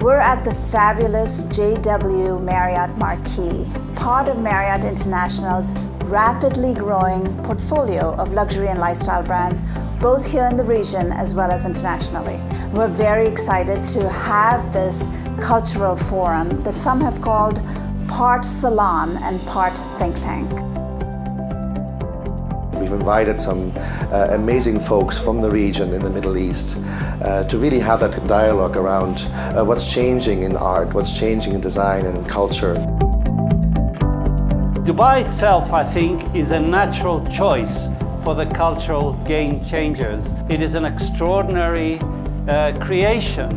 We're at the fabulous JW Marriott Marquis, part of Marriott International's rapidly growing portfolio of luxury and lifestyle brands, both here in the region as well as internationally. We're very excited to have this cultural forum that some have called part salon and part think tank. We've invited some amazing folks from the region in the Middle East to really have that dialogue around what's changing in art, what's changing in design and in culture. Dubai itself, I think, is a natural choice for the cultural game changers. It is an extraordinary creation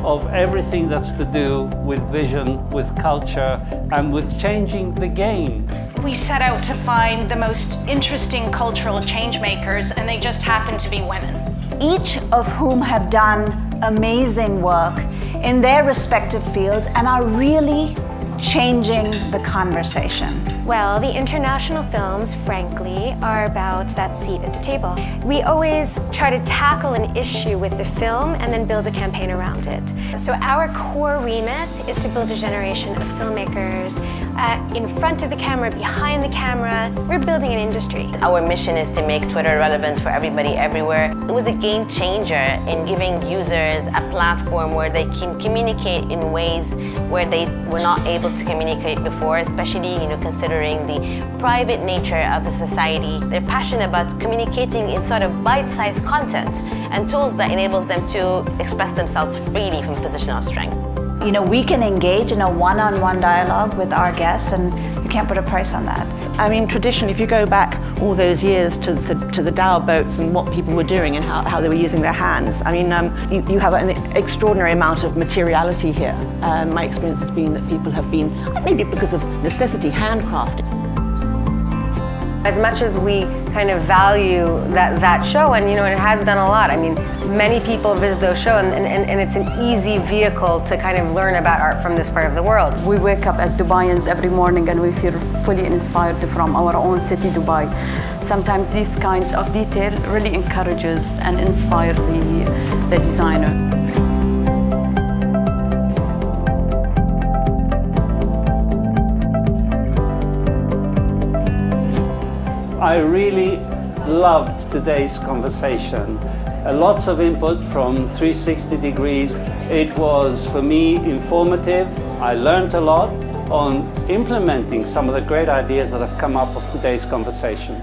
of everything that's to do with vision, with culture, and with changing the game. We set out to find the most interesting cultural change makers, and they just happen to be women. Each of whom have done amazing work in their respective fields and are really changing the conversation. Well, the international films, frankly, are about that seat at the table. We always try to tackle an issue with the film and then build a campaign around it. So our core remit is to build a generation of filmmakers in front of the camera, behind the camera. We're building an industry. Our mission is to make Twitter relevant for everybody everywhere. It was a game changer in giving users a platform where they can communicate in ways where they were not able to communicate before, especially considering the private nature of the society. They're passionate about communicating in sort of bite-sized content and tools that enables them to express themselves freely from a position of strength. We can engage in a one-on-one dialogue with our guests, and you can't put a price on that. I mean, traditionally, if you go back all those years to the dhow boats and what people were doing and how they were using their hands, I mean, you have an extraordinary amount of materiality here. My experience has been that people have been, maybe because of necessity, handcrafted. As much as we kind of value that show, and it has done a lot. I mean, many people visit those shows, and it's an easy vehicle to kind of learn about art from this part of the world. We wake up as Dubaians every morning and we feel fully inspired from our own city, Dubai. Sometimes this kind of detail really encourages and inspires the designer. I really loved today's conversation. Lots of input from 360 degrees. It was, for me, informative. I learned a lot on implementing some of the great ideas that have come up of today's conversation.